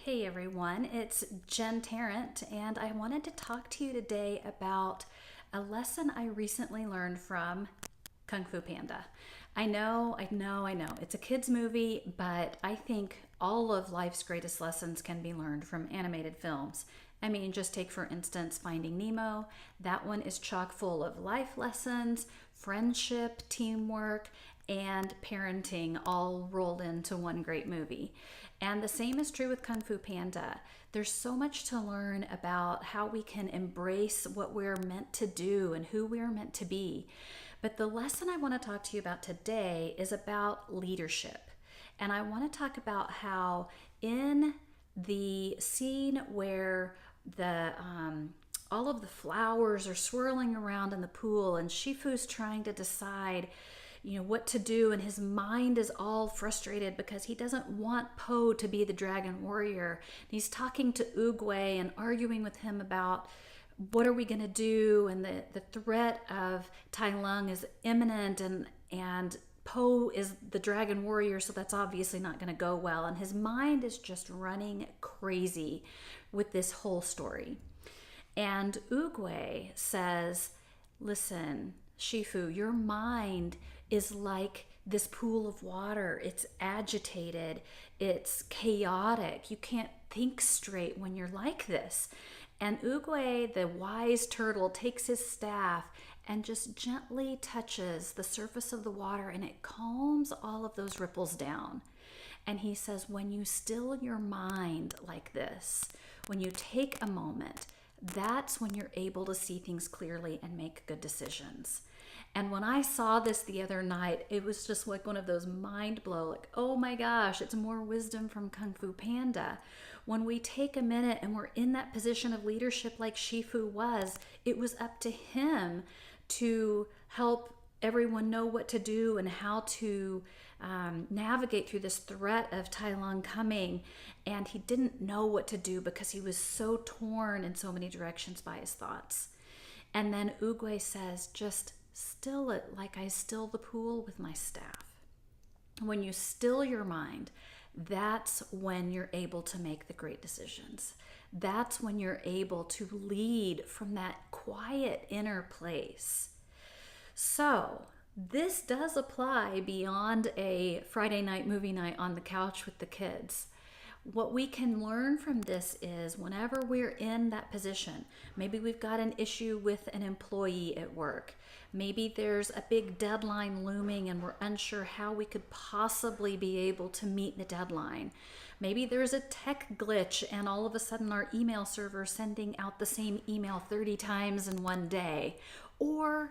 Hey everyone, it's Jen Tarrant, and I wanted to talk to you today about a lesson I recently learned from Kung Fu Panda. I know, it's a kid's movie, but I think all of life's greatest lessons can be learned from animated films. I mean, just take for instance Finding Nemo. That one is chock full of life lessons, friendship, teamwork, and parenting all rolled into one great movie. And the same is true with Kung Fu Panda. There's so much to learn about how we can embrace what we're meant to do and who we're meant to be. But the lesson I want to talk to you about today is about leadership. And I want to talk about how in the scene where the all of the flowers are swirling around in the pool and Shifu's trying to decide what to do, and his mind is all frustrated because he doesn't want Po to be the dragon warrior. He's talking to Oogway and arguing with him about what are we going to do, and the threat of Tai Lung is imminent, and Po is the dragon warrior, so that's obviously not going to go well, and his mind is just running crazy with this whole story. And Oogway says, listen, Shifu, your mind is like this pool of water. It's agitated, it's chaotic. You can't think straight when you're like this. And Oogway, the wise turtle, takes his staff and just gently touches the surface of the water, and it calms all of those ripples down. And he says, when you still your mind like this, when you take a moment, that's when you're able to see things clearly and make good decisions. And when I saw this the other night, it was just like one of those mind blow, like, oh my gosh, it's more wisdom from Kung Fu Panda. When we take a minute and we're in that position of leadership like Shifu was, it was up to him to help everyone know what to do and how to navigate through this threat of Tai Lung coming. And he didn't know what to do because he was so torn in so many directions by his thoughts. And then Oogway says, just still it like I still the pool with my staff. When you still your mind, that's when you're able to make the great decisions. That's when you're able to lead from that quiet inner place. So this does apply beyond a Friday night movie night on the couch with the kids. What we can learn from this is whenever we're in that position, maybe we've got an issue with an employee at work, maybe there's a big deadline looming and we're unsure how we could possibly be able to meet the deadline. Maybe there's a tech glitch and all of a sudden our email server is sending out the same email 30 times in one day. Or,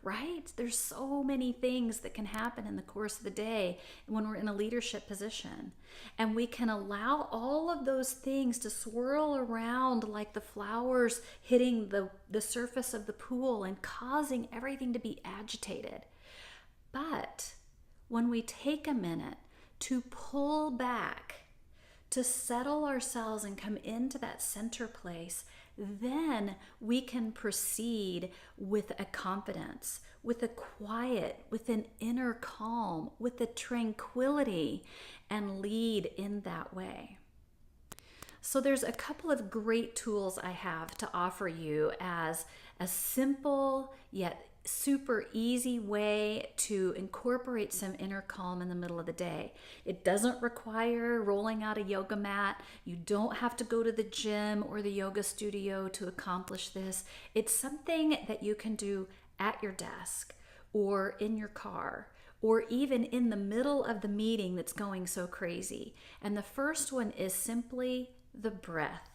right? There's so many things that can happen in the course of the day when we're in a leadership position. And we can allow all of those things to swirl around like the flowers hitting the surface of the pool and causing everything to be agitated. But when we take a minute to pull back, to settle ourselves and come into that center place, then we can proceed with a confidence, with a quiet, with an inner calm, with a tranquility, and lead in that way. So there's a couple of great tools I have to offer you as a simple yet super easy way to incorporate some inner calm in the middle of the day. It doesn't require rolling out a yoga mat. You don't have to go to the gym or the yoga studio to accomplish this. It's something that you can do at your desk or in your car or even in the middle of the meeting that's going so crazy. And the first one is simply the breath.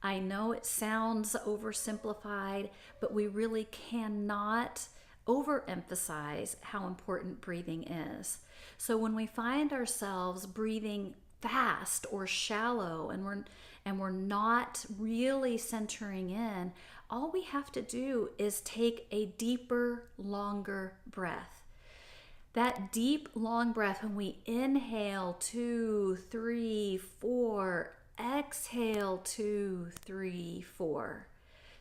I know it sounds oversimplified, but we really cannot overemphasize how important breathing is. So when we find ourselves breathing fast or shallow and we're not really centering in, all we have to do is take a deeper, longer breath. That deep, long breath, when we inhale 2, 3, 4, exhale 2, 3, 4.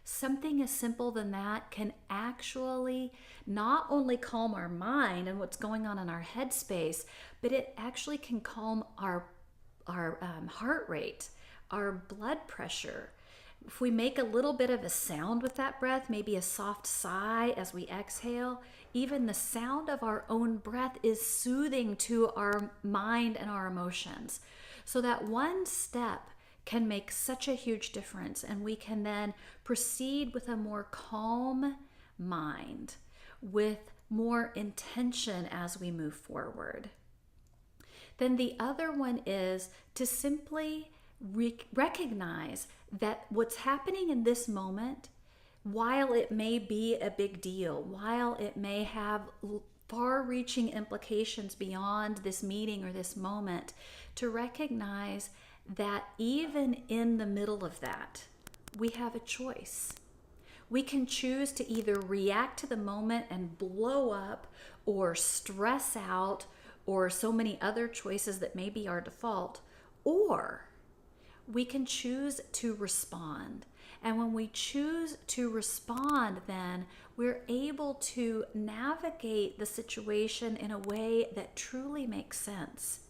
Something as simple than that can actually not only calm our mind and what's going on in our headspace, but it actually can calm our heart rate, our blood pressure. If we make a little bit of a sound with that breath, maybe a soft sigh as we exhale, even the sound of our own breath is soothing to our mind and our emotions. So that one step can make such a huge difference, and we can then proceed with a more calm mind, with more intention as we move forward. Then the other one is to simply recognize that what's happening in this moment, while it may be a big deal, while it may have far-reaching implications beyond this meeting or this moment, to recognize that even in the middle of that, we have a choice. We can choose to either react to the moment and blow up or stress out, or so many other choices that may be our default, or we can choose to respond. And when we choose to respond, then we're able to navigate the situation in a way that truly makes sense.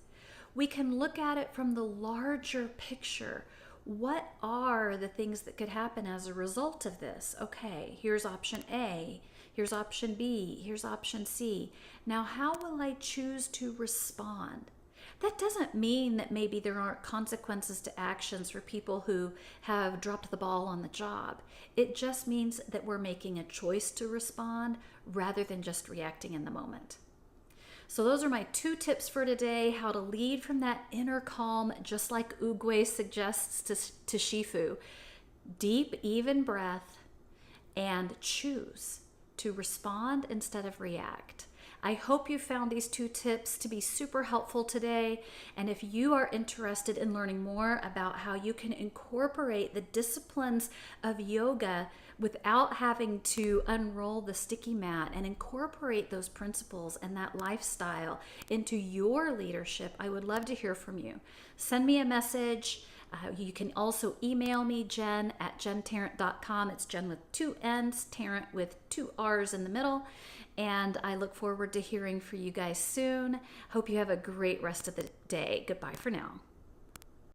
We can look at it from the larger picture. What are the things that could happen as a result of this? Okay, here's option A, here's option B, here's option C. Now, how will I choose to respond? That doesn't mean that maybe there aren't consequences to actions for people who have dropped the ball on the job. It just means that we're making a choice to respond rather than just reacting in the moment. So those are my 2 tips for today: how to lead from that inner calm, just like Oogway suggests to Shifu. Deep, even breath, and choose to respond instead of react. I hope you found these 2 tips to be super helpful today. And if you are interested in learning more about how you can incorporate the disciplines of yoga without having to unroll the sticky mat and incorporate those principles and that lifestyle into your leadership, I would love to hear from you. Send me a message. You can also email me, jen@jentarrant.com. It's Jen with 2 N's, Tarrant with 2 R's in the middle. And I look forward to hearing from you guys soon. Hope you have a great rest of the day. Goodbye for now.